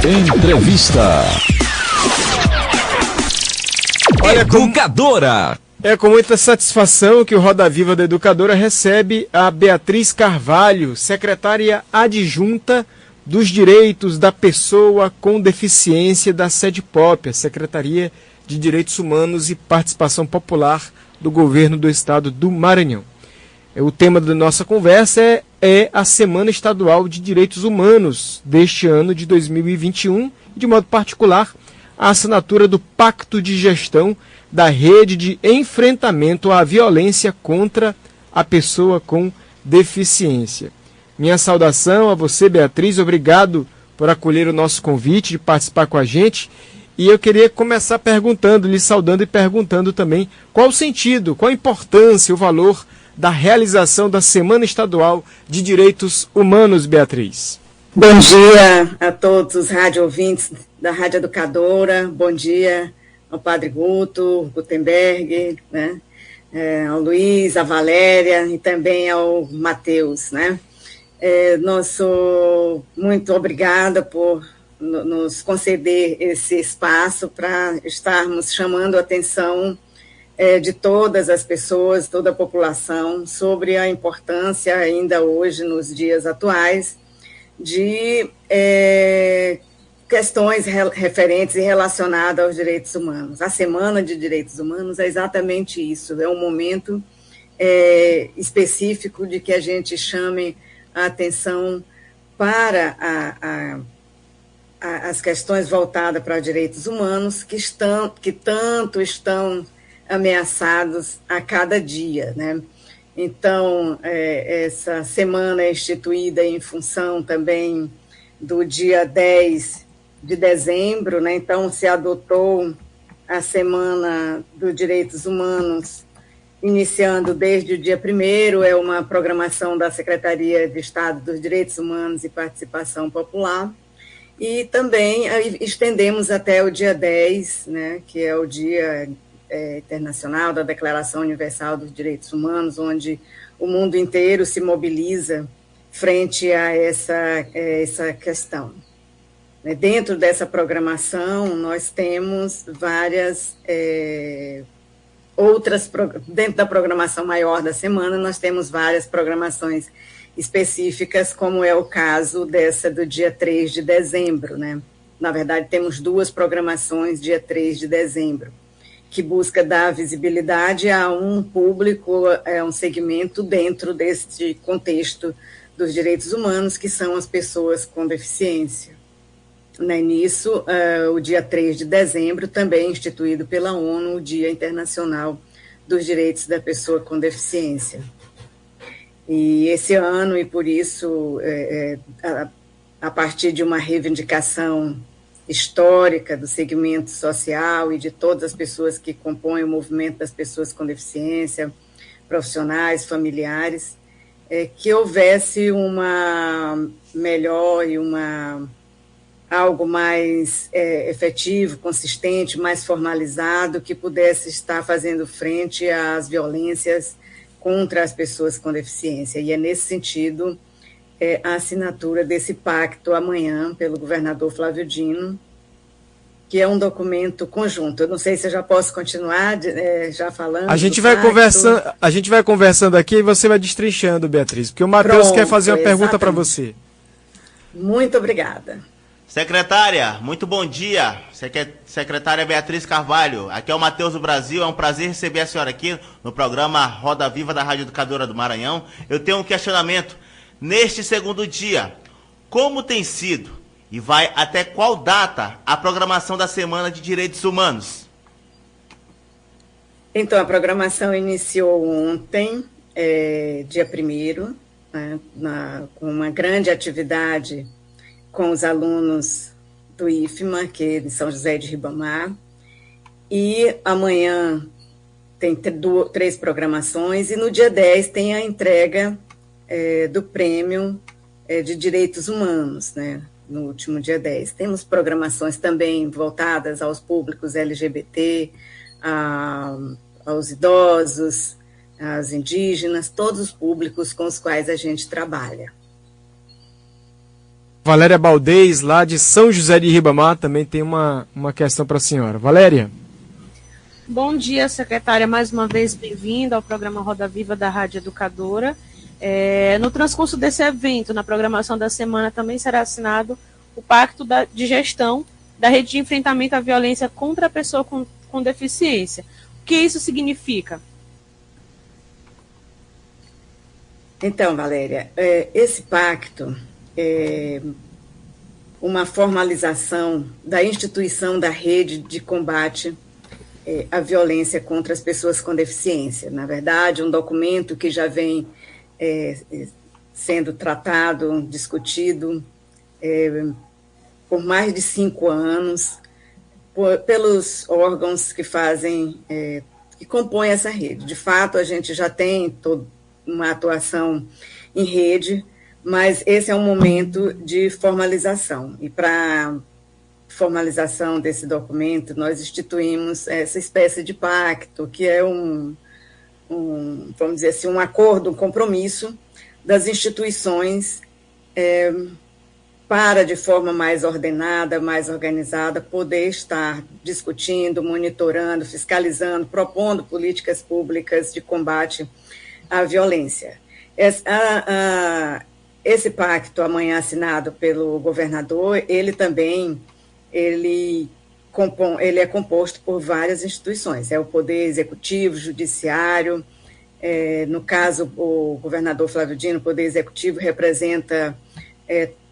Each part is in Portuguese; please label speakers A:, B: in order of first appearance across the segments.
A: Entrevista. Olha, Educadora. É com muita satisfação que o Roda Viva da Educadora recebe a Beatriz Carvalho, secretária adjunta dos Direitos da Pessoa com Deficiência da SEDPOP, a Secretaria de Direitos Humanos e Participação Popular do Governo do Estado do Maranhão. O tema da nossa conversa é a Semana Estadual de Direitos Humanos deste ano de 2021 e, de modo particular, a assinatura do Pacto de Gestão da Rede de Enfrentamento à Violência contra a Pessoa com Deficiência. Minha saudação a você, Beatriz, obrigado por acolher o nosso convite de participar com a gente. E eu queria começar lhe saudando e perguntando também qual o sentido, qual a importância, o valor da realização da Semana Estadual de Direitos Humanos, Beatriz.
B: Bom dia a todos os rádio ouvintes da Rádio Educadora, bom dia ao Padre Gutenberg, né? Ao Luiz, à Valéria e também ao Matheus, né? Muito obrigada por nos conceder esse espaço para estarmos chamando a atenção de todas as pessoas, toda a população, sobre a importância ainda hoje, nos dias atuais, de questões referentes e relacionadas aos direitos humanos. A Semana de Direitos Humanos é exatamente isso, é um momento específico de que a gente chame a atenção para as questões voltadas para os direitos humanos que tanto estão ameaçados a cada dia, né? Então, essa semana é instituída em função também do dia 10 de dezembro, né? Então, se adotou a Semana dos Direitos Humanos, iniciando desde o dia 1º, é uma programação da Secretaria de Estado dos Direitos Humanos e Participação Popular, e também estendemos até o dia 10, né, que é o Dia Internacional da Declaração Universal dos Direitos Humanos, onde o mundo inteiro se mobiliza frente a essa questão. Dentro dessa programação, nós temos várias dentro da programação maior da semana, nós temos várias programações específicas, como é o caso dessa do dia 3 de dezembro, né? Na verdade, temos duas programações, dia 3 de dezembro, que busca dar visibilidade a um público, um segmento dentro deste contexto dos direitos humanos, que são as pessoas com deficiência. Nisso, o dia 3 de dezembro, também instituído pela ONU, o Dia Internacional dos Direitos da Pessoa com Deficiência. E esse ano, e por isso, a partir de uma reivindicação histórica do segmento social e de todas as pessoas que compõem o movimento das pessoas com deficiência, profissionais, familiares, que houvesse uma melhor e algo mais efetivo, consistente, mais formalizado, que pudesse estar fazendo frente às violências contra as pessoas com deficiência. E é nesse sentido a assinatura desse pacto amanhã pelo governador Flávio Dino, que é um documento conjunto. Eu não sei se eu já posso continuar já falando.
A: A gente vai conversando aqui e você vai destrinchando, Beatriz, porque o Matheus quer fazer uma pergunta para você.
B: Muito obrigada.
C: Secretária, muito bom dia. Secretária Beatriz Carvalho, aqui é o Matheus do Brasil, é um prazer receber a senhora aqui no programa Roda Viva da Rádio Educadora do Maranhão. Eu tenho um questionamento. Neste segundo dia, como tem sido e vai até qual data a programação da Semana de Direitos Humanos?
B: Então, a programação iniciou ontem, dia 1º, né, com uma grande atividade com os alunos do IFMA, que é de São José de Ribamar, e amanhã tem 3 programações, e no dia 10 tem a entrega do prêmio de Direitos Humanos, né, no último dia 10. Temos programações também voltadas aos públicos LGBT, aos idosos, aos indígenas, todos os públicos com os quais a gente trabalha.
A: Valéria Baldez, lá de São José de Ribamar, também tem uma questão para a senhora. Valéria.
D: Bom dia, secretária. Mais uma vez, bem-vinda ao programa Roda Viva da Rádio Educadora. No transcurso desse evento, na programação da semana, também será assinado o Pacto de Gestão da Rede de Enfrentamento à Violência contra a Pessoa com Deficiência. O que isso significa?
B: Então, Valéria, esse pacto é uma formalização da instituição da Rede de Combate à Violência contra as Pessoas com Deficiência. Na verdade, um documento que já vem sendo tratado, discutido por mais de 5 anos, pelos órgãos que que compõem essa rede. De fato, a gente já tem uma atuação em rede, mas esse é um momento de formalização. E para formalização desse documento, nós instituímos essa espécie de pacto, que é vamos dizer assim, um acordo, um compromisso das instituições para, de forma mais ordenada, mais organizada, poder estar discutindo, monitorando, fiscalizando, propondo políticas públicas de combate à violência. Esse pacto, amanhã assinado pelo governador, ele é composto por várias instituições, é o Poder Executivo, Judiciário. No caso, o governador Flávio Dino, o Poder Executivo, representa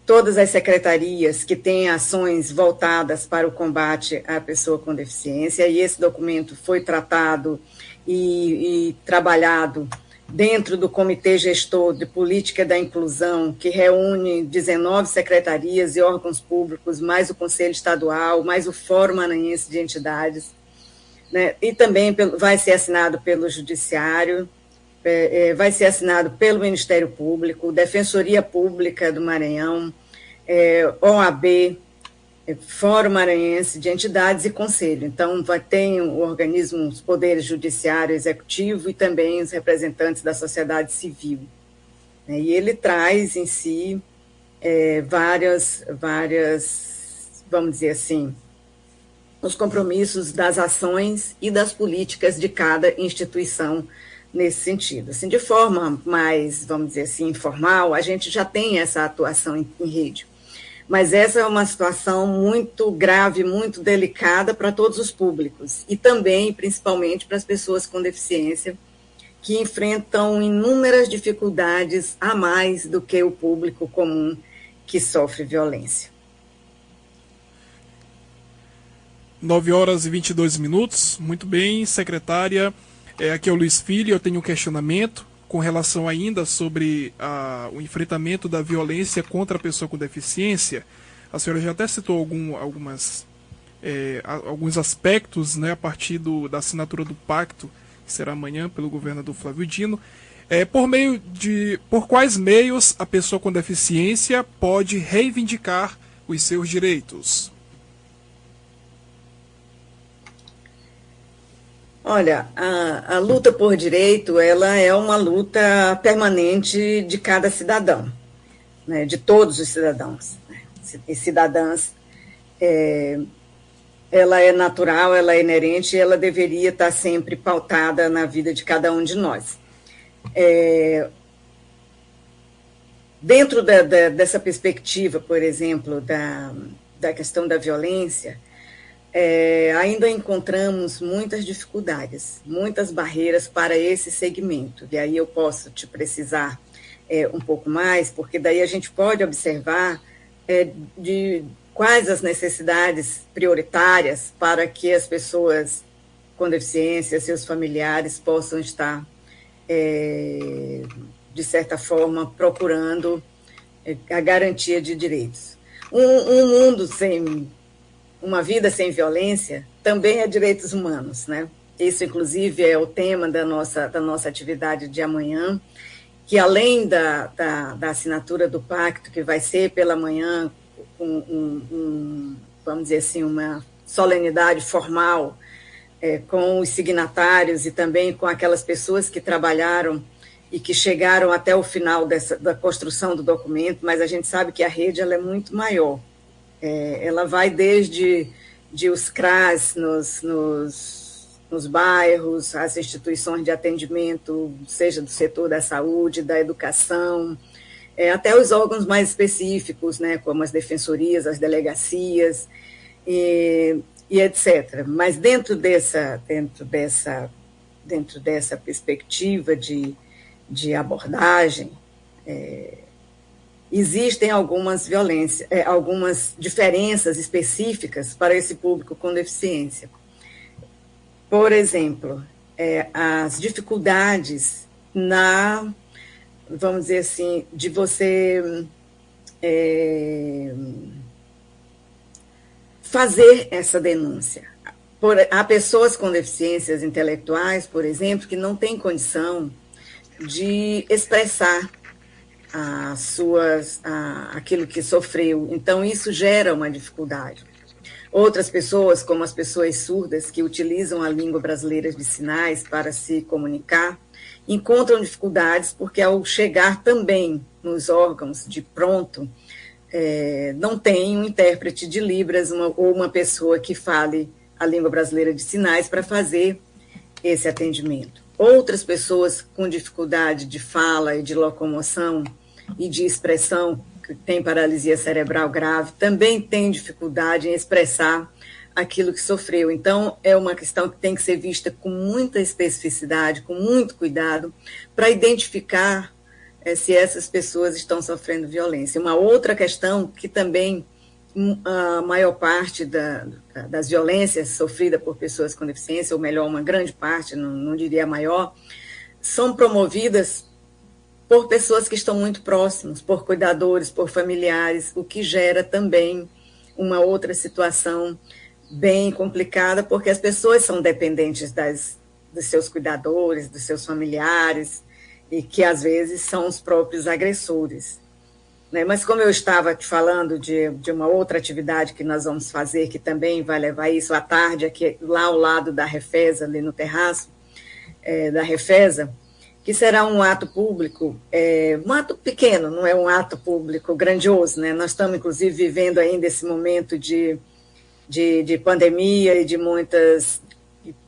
B: todas as secretarias que têm ações voltadas para o combate à pessoa com deficiência, e esse documento foi tratado e trabalhado dentro do Comitê Gestor de Política da Inclusão, que reúne 19 secretarias e órgãos públicos, mais o Conselho Estadual, mais o Fórum Maranhense de Entidades, né? E também vai ser assinado pelo Judiciário, vai ser assinado pelo Ministério Público, Defensoria Pública do Maranhão, OAB, Fórum Maranhense de Entidades e Conselho. Então, ter o organismo, os poderes judiciário, executivo e também os representantes da sociedade civil. E ele traz em si várias, vamos dizer assim, os compromissos das ações e das políticas de cada instituição nesse sentido. Assim, de forma mais, vamos dizer assim, informal, a gente já tem essa atuação em rede. Mas essa é uma situação muito grave, muito delicada para todos os públicos, e também, principalmente, para as pessoas com deficiência, que enfrentam inúmeras dificuldades a mais do que o público comum que sofre violência.
E: 9h22. Muito bem, secretária. Aqui é o Luiz Filho, eu tenho um questionamento com relação ainda sobre o enfrentamento da violência contra a pessoa com deficiência. A senhora já até citou alguns aspectos, né, a partir da assinatura do pacto, que será amanhã pelo governador Flávio Dino. Por quais meios a pessoa com deficiência pode reivindicar os seus direitos?
B: Olha, a luta por direito, ela é uma luta permanente de cada cidadão, né, de todos os cidadãos, né, e cidadãs. Ela é natural, ela é inerente, ela deveria estar sempre pautada na vida de cada um de nós. Dentro dessa perspectiva, por exemplo, da questão da violência, ainda encontramos muitas dificuldades, muitas barreiras para esse segmento. E aí eu posso te precisar um pouco mais, porque daí a gente pode observar de quais as necessidades prioritárias para que as pessoas com deficiência, seus familiares, possam estar, de certa forma, procurando a garantia de direitos. Uma vida sem violência também é direitos humanos, né? Isso, inclusive, é o tema da nossa atividade de amanhã, que além da assinatura do pacto, que vai ser pela manhã, vamos dizer assim, uma solenidade formal com os signatários e também com aquelas pessoas que trabalharam e que chegaram até o final da construção do documento, mas a gente sabe que a rede ela é muito maior. Ela vai desde os CRAS nos bairros, as instituições de atendimento, seja do setor da saúde, da educação, até os órgãos mais específicos, né, como as defensorias, as delegacias, e etc. Mas dentro dessa perspectiva de abordagem, existem algumas algumas diferenças específicas para esse público com deficiência. Por exemplo, as dificuldades vamos dizer assim, de você fazer essa denúncia. Há pessoas com deficiências intelectuais, por exemplo, que não têm condição de expressar aquilo que sofreu. Então, isso gera uma dificuldade. Outras pessoas, como as pessoas surdas, que utilizam a língua brasileira de sinais para se comunicar, encontram dificuldades porque, ao chegar também nos órgãos de pronto, não tem um intérprete de Libras ou uma pessoa que fale a língua brasileira de sinais para fazer esse atendimento. Outras pessoas com dificuldade de fala e de locomoção e de expressão, que têm paralisia cerebral grave, também têm dificuldade em expressar aquilo que sofreu. Então, é uma questão que tem que ser vista com muita especificidade, com muito cuidado, para identificar se essas pessoas estão sofrendo violência. Uma outra questão que também a maior parte das violências sofridas por pessoas com deficiência, ou melhor, uma grande parte, não diria a maior, são promovidas por pessoas que estão muito próximos, por cuidadores, por familiares, o que gera também uma outra situação bem complicada, porque as pessoas são dependentes dos seus cuidadores, dos seus familiares, e que às vezes são os próprios agressores. Mas como eu estava te falando de uma outra atividade que nós vamos fazer, que também vai levar isso à tarde, aqui lá ao lado da Refesa, ali no terraço da Refesa, que será um ato público, um ato pequeno, não é um ato público grandioso, né? Nós estamos, inclusive, vivendo ainda esse momento de pandemia e de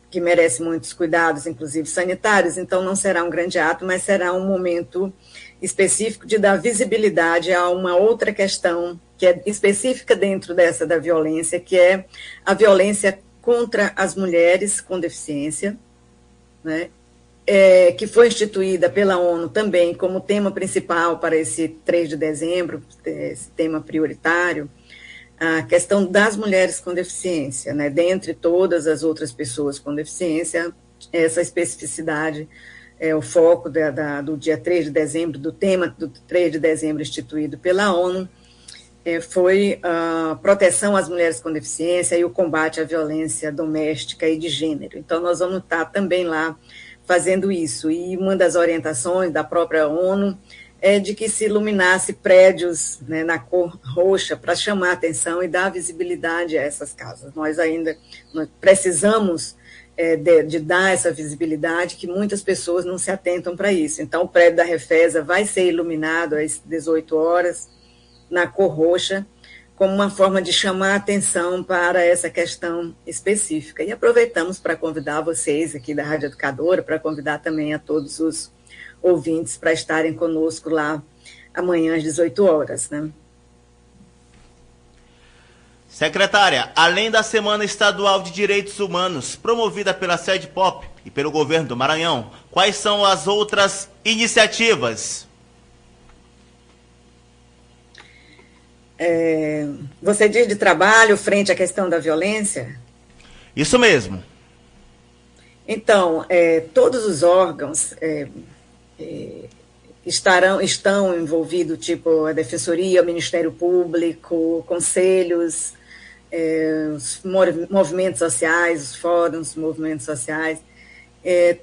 B: que merece muitos cuidados, inclusive sanitários, então não será um grande ato, mas será um momento específico de dar visibilidade a uma outra questão que é específica dentro da violência, que é a violência contra as mulheres com deficiência, né? Que foi instituída pela ONU também como tema principal para esse 3 de dezembro, esse tema prioritário, a questão das mulheres com deficiência, né? Dentre todas as outras pessoas com deficiência, essa especificidade o foco do dia 3 de dezembro, do tema do 3 de dezembro instituído pela ONU, foi a proteção às mulheres com deficiência e o combate à violência doméstica e de gênero. Então, nós vamos estar também lá fazendo isso. E uma das orientações da própria ONU é de que se iluminasse prédios, né, na cor roxa para chamar a atenção e dar visibilidade a essas casas. Nós precisamos de dar essa visibilidade, que muitas pessoas não se atentam para isso. Então, o prédio da Refesa vai ser iluminado às 18 horas, na cor roxa, como uma forma de chamar a atenção para essa questão específica. E aproveitamos para convidar vocês aqui da Rádio Educadora, para convidar também a todos os ouvintes para estarem conosco lá amanhã às 18 horas, né?
C: Secretária, além da Semana Estadual de Direitos Humanos, promovida pela SEDPOP e pelo governo do Maranhão, quais são as outras iniciativas?
B: Você diz de trabalho frente à questão da violência?
C: Isso mesmo.
B: Então, todos os órgãos estão envolvidos, tipo a Defensoria, o Ministério Público, conselhos, os movimentos sociais, os fóruns, movimentos sociais,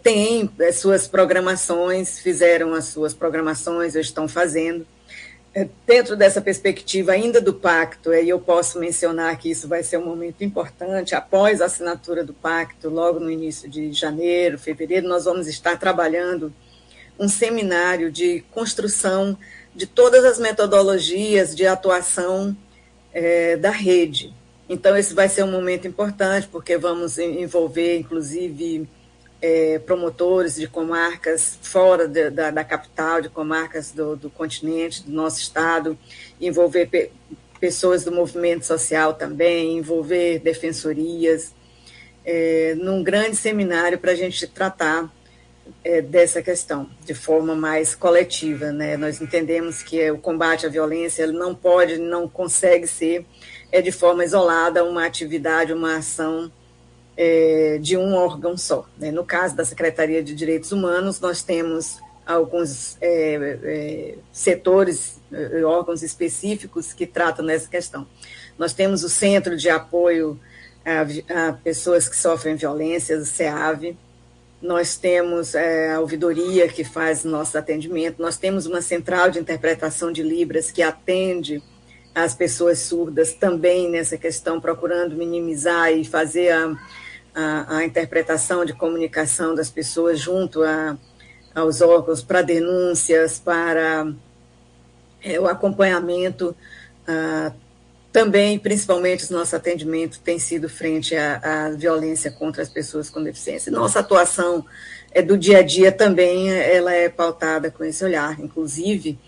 B: têm as suas programações, fizeram as suas programações, ou estão fazendo. Dentro dessa perspectiva ainda do pacto, e eu posso mencionar que isso vai ser um momento importante, após a assinatura do pacto, logo no início de janeiro, fevereiro, nós vamos estar trabalhando um seminário de construção de todas as metodologias de atuação da rede. Então, esse vai ser um momento importante, porque vamos envolver, inclusive, promotores de comarcas fora da capital, de comarcas do continente, do nosso estado, envolver pessoas do movimento social também, envolver defensorias, num grande seminário para a gente tratar dessa questão de forma mais coletiva, né? Nós entendemos que o combate à violência ele não pode, não consegue ser de forma isolada uma atividade, uma ação de um órgão só, né? No caso da Secretaria de Direitos Humanos, nós temos alguns setores, órgãos específicos que tratam dessa questão. Nós temos o Centro de Apoio a Pessoas que Sofrem Violência, o CEAV. Nós temos a ouvidoria que faz nosso atendimento, nós temos uma central de interpretação de Libras que atende as pessoas surdas também nessa questão, procurando minimizar e fazer a interpretação de comunicação das pessoas junto aos órgãos para denúncias, para o acompanhamento. Também, principalmente, o nosso atendimento tem sido frente à violência contra as pessoas com deficiência. Nossa atuação do dia a dia também ela é pautada com esse olhar. Inclusive,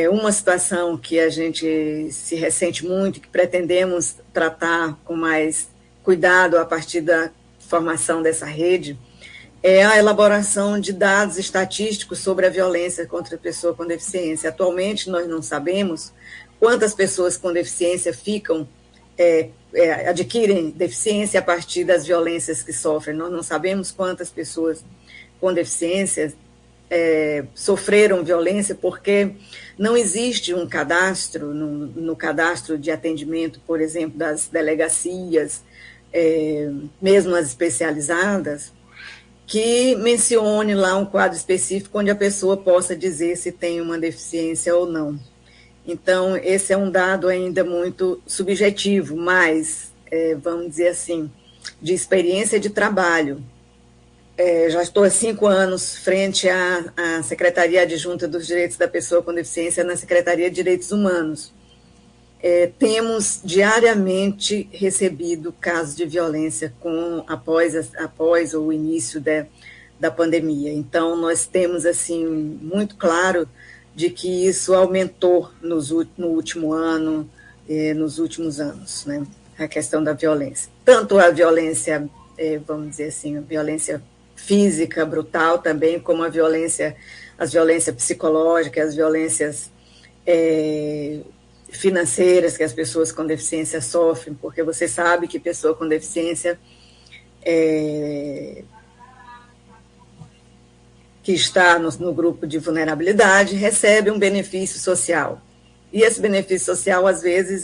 B: uma situação que a gente se ressente muito, que pretendemos tratar com mais cuidado a partir da formação dessa rede, é a elaboração de dados estatísticos sobre a violência contra a pessoa com deficiência. Atualmente, nós não sabemos quantas pessoas com deficiência adquirem deficiência a partir das violências que sofrem. Nós não sabemos quantas pessoas com deficiência sofreram violência, porque não existe um cadastro, no cadastro de atendimento, por exemplo, das delegacias, mesmo as especializadas, que mencione lá um quadro específico onde a pessoa possa dizer se tem uma deficiência ou não. Então, esse é um dado ainda muito subjetivo, mas, vamos dizer assim, de experiência de trabalho. Já estou há 5 anos frente à Secretaria Adjunta dos Direitos da Pessoa com Deficiência na Secretaria de Direitos Humanos. Temos diariamente recebido casos de violência após o início da pandemia. Então, nós temos, assim, muito claro de que isso aumentou no último ano, nos últimos anos, né? A questão da violência. Tanto a violência, vamos dizer assim, a violência física brutal também, como as violências psicológicas, as violências financeiras que as pessoas com deficiência sofrem, porque você sabe que pessoa com deficiência que está no grupo de vulnerabilidade, recebe um benefício social. E esse benefício social, às vezes,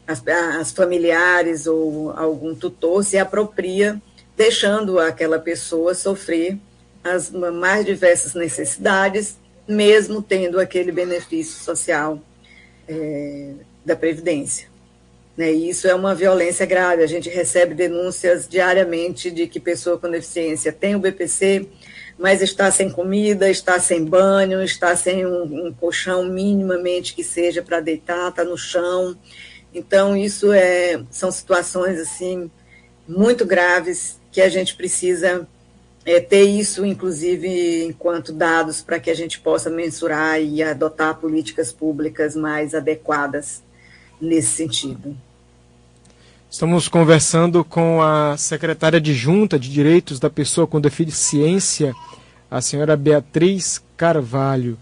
B: as familiares ou algum tutor se apropria, deixando aquela pessoa sofrer as mais diversas necessidades, mesmo tendo aquele benefício social da Previdência. Né? E isso é uma violência grave. A gente recebe denúncias diariamente de que pessoa com deficiência tem o BPC, mas está sem comida, está sem banho, está sem um colchão minimamente que seja para deitar, está no chão. Então, isso são situações assim, muito graves que a gente precisa ter isso, inclusive, enquanto dados para que a gente possa mensurar e adotar políticas públicas mais adequadas nesse sentido.
A: Estamos conversando com a secretária adjunta de Direitos da Pessoa com Deficiência, a senhora Beatriz Carvalho.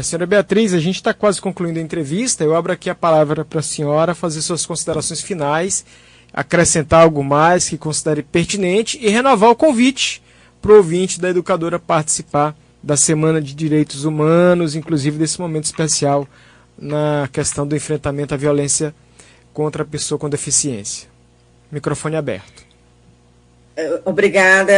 A: Senhora Beatriz, a gente está quase concluindo a entrevista. Eu abro aqui a palavra para a senhora fazer suas considerações finais, acrescentar algo mais que considere pertinente e renovar o convite para o ouvinte da educadora participar da Semana de Direitos Humanos, inclusive desse momento especial na questão do enfrentamento à violência contra a pessoa com deficiência. Microfone aberto.
B: Obrigada.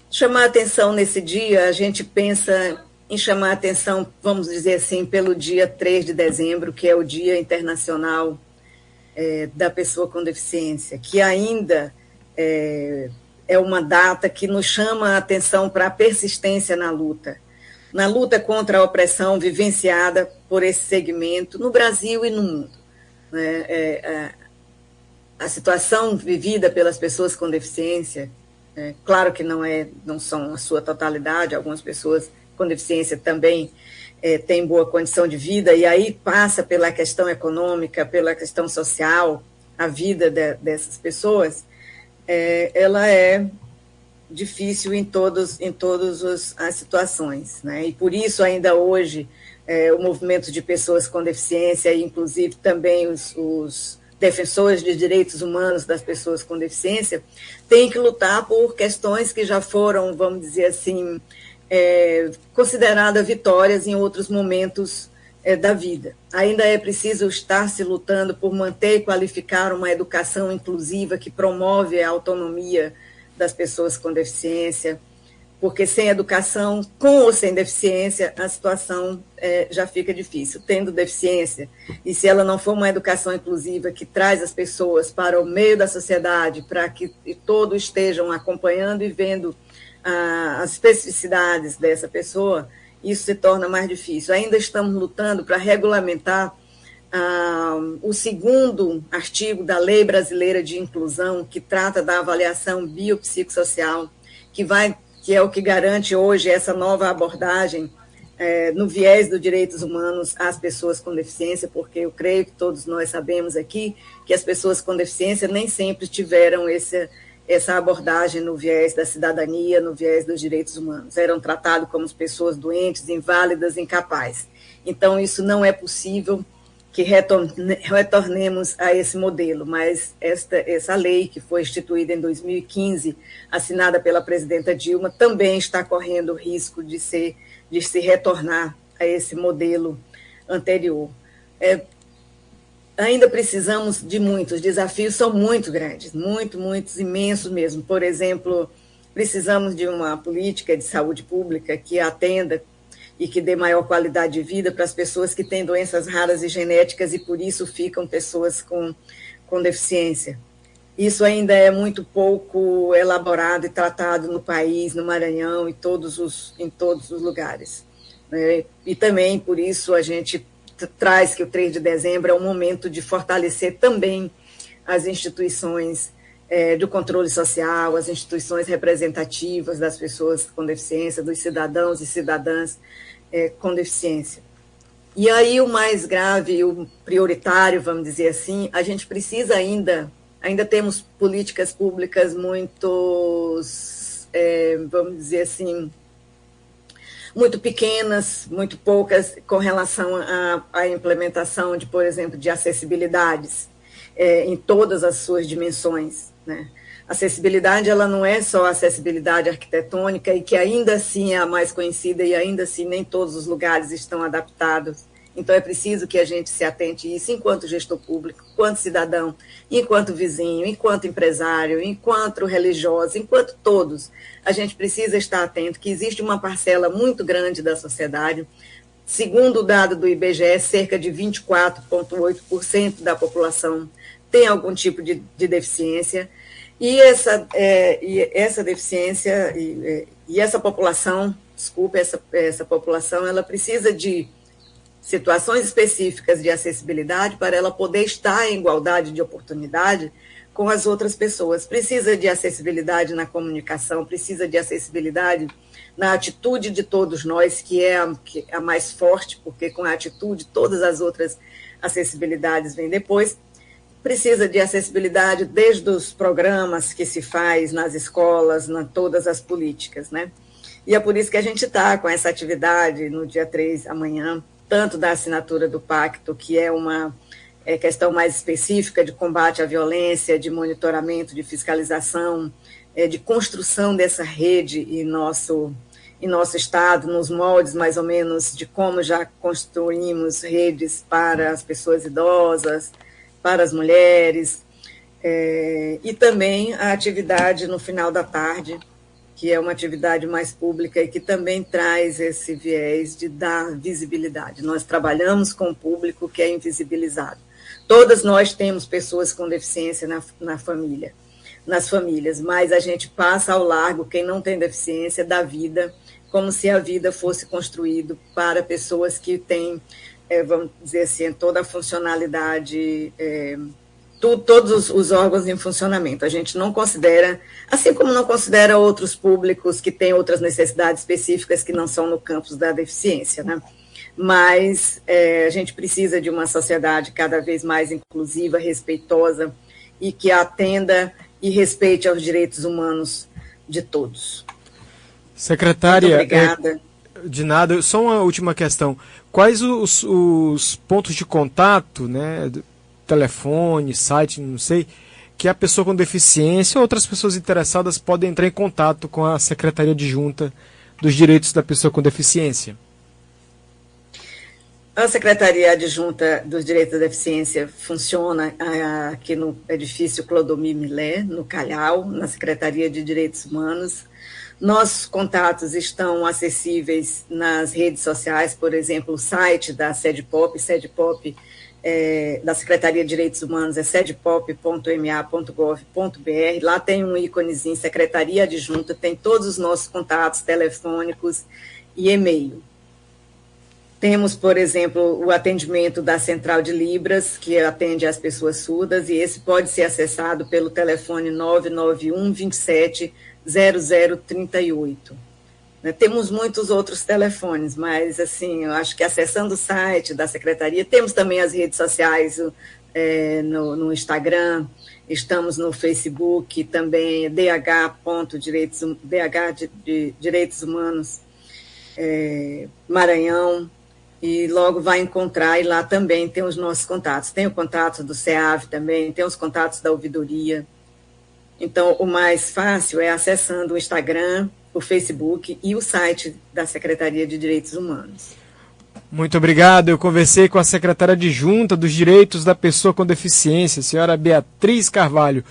B: Chamar a atenção nesse dia, a gente pensa em chamar a atenção, vamos dizer assim, pelo dia 3 de dezembro, que é o Dia Internacional da Pessoa com Deficiência, que ainda é uma data que nos chama a atenção para a persistência na luta contra a opressão vivenciada por esse segmento no Brasil e no mundo. A situação vivida pelas pessoas com deficiência, claro que não são a sua totalidade, algumas pessoas com deficiência também têm boa condição de vida, e aí passa pela questão econômica, pela questão social, a vida dessas pessoas, ela é difícil em todas as situações, né? E por isso ainda hoje o movimento de pessoas com deficiência, e inclusive também os defensores de direitos humanos das pessoas com deficiência, têm que lutar por questões que já foram, vamos dizer assim, consideradas vitórias em outros momentos da vida. Ainda é preciso estar se lutando por manter e qualificar uma educação inclusiva que promove a autonomia das pessoas com deficiência, porque sem educação, com ou sem deficiência, a situação já fica difícil. Tendo deficiência, e se ela não for uma educação inclusiva que traz as pessoas para o meio da sociedade, para que todos estejam acompanhando e vendo as especificidades dessa pessoa, isso se torna mais difícil. Ainda estamos lutando para regulamentar o segundo artigo da Lei Brasileira de Inclusão, que trata da avaliação biopsicossocial, que é o que garante hoje essa nova abordagem no viés dos direitos humanos às pessoas com deficiência, porque eu creio que todos nós sabemos aqui que as pessoas com deficiência nem sempre tiveram essa abordagem no viés da cidadania, no viés dos direitos humanos. Eram tratados como pessoas doentes, inválidas, incapazes. Então, isso não é possível que retornemos a esse modelo, mas essa lei que foi instituída em 2015, assinada pela presidenta Dilma, também está correndo o risco de se retornar a esse modelo anterior. Ainda precisamos de muitos, desafios são muito grandes, muitos, imensos mesmo. Por exemplo, precisamos de uma política de saúde pública que atenda e que dê maior qualidade de vida para as pessoas que têm doenças raras e genéticas e por isso ficam pessoas com deficiência. Isso ainda é muito pouco elaborado e tratado no país, no Maranhão, em todos os lugares. E também, por isso, a gente traz que o 3 de dezembro é um momento de fortalecer também as instituições do controle social, as instituições representativas das pessoas com deficiência, dos cidadãos e cidadãs com deficiência. E aí o mais grave, o prioritário, vamos dizer assim, a gente precisa ainda temos políticas públicas muito, vamos dizer assim, muito pequenas, muito poucas com relação à implementação de, por exemplo, de acessibilidades em todas as suas dimensões, né? Acessibilidade, ela não é só acessibilidade arquitetônica, e que ainda assim é a mais conhecida, e ainda assim nem todos os lugares estão adaptados. Então é preciso que a gente se atente a isso enquanto gestor público, enquanto cidadão, enquanto vizinho, enquanto empresário, enquanto religioso, enquanto todos. A gente precisa estar atento que existe uma parcela muito grande da sociedade. Segundo o dado do IBGE, cerca de 24,8% da população tem algum tipo de deficiência, e essa deficiência e essa população, essa população, ela precisa de situações específicas de acessibilidade para ela poder estar em igualdade de oportunidade com as outras pessoas. Precisa de acessibilidade na comunicação, precisa de acessibilidade na atitude de todos nós, que é a mais forte, porque com a atitude todas as outras acessibilidades vêm depois. Precisa de acessibilidade desde os programas que se faz nas escolas, em todas as políticas, né? E é por isso que a gente está com essa atividade no dia 3, amanhã, tanto da assinatura do pacto, que é uma questão mais específica de combate à violência, de monitoramento, de fiscalização, de construção dessa rede em nosso estado, nos moldes mais ou menos de como já construímos redes para as pessoas idosas, para as mulheres, e também a atividade no final da tarde, que é uma atividade mais pública e que também traz esse viés de dar visibilidade. Nós trabalhamos com o público que é invisibilizado. Todas nós temos pessoas com deficiência na família. nas famílias, mas a gente passa ao largo, quem não tem deficiência, da vida, como se a vida fosse construído para pessoas que têm, vamos dizer assim, toda a funcionalidade, todos os órgãos em funcionamento. A gente não considera, assim como não considera outros públicos que têm outras necessidades específicas que não são no campus da deficiência, né? Mas a gente precisa de uma sociedade cada vez mais inclusiva, respeitosa e que atenda e respeite aos direitos humanos de todos.
A: Secretária,
B: muito obrigada.
A: De nada, só uma última questão. Quais os pontos de contato, né, telefone, site, não sei, que a pessoa com deficiência ou outras pessoas interessadas podem entrar em contato com a Secretaria Adjunta dos Direitos da Pessoa com Deficiência?
B: A Secretaria Adjunta dos Direitos da Deficiência funciona aqui no edifício Clodomir Millet, no Calhau, na Secretaria de Direitos Humanos. Nossos contatos estão acessíveis nas redes sociais, por exemplo, o site da SEDPOP, da Secretaria de Direitos Humanos é sedpop.ma.gov.br. Lá tem um íconezinho, Secretaria Adjunta, tem todos os nossos contatos telefônicos e e-mail. Temos, por exemplo, o atendimento da Central de Libras, que atende as pessoas surdas, e esse pode ser acessado pelo telefone 991 27 0038. Temos muitos outros telefones, mas, assim, eu acho que acessando o site da Secretaria, temos também as redes sociais no Instagram, estamos no Facebook, também Direitos Humanos Maranhão, e logo vai encontrar, e lá também tem os nossos contatos. Tem o contato do SEAV também, tem os contatos da ouvidoria. Então, o mais fácil é acessando o Instagram, o Facebook e o site da Secretaria de Direitos Humanos.
A: Muito obrigado. Eu conversei com a secretária adjunta dos Direitos da Pessoa com Deficiência, a senhora Beatriz Carvalho.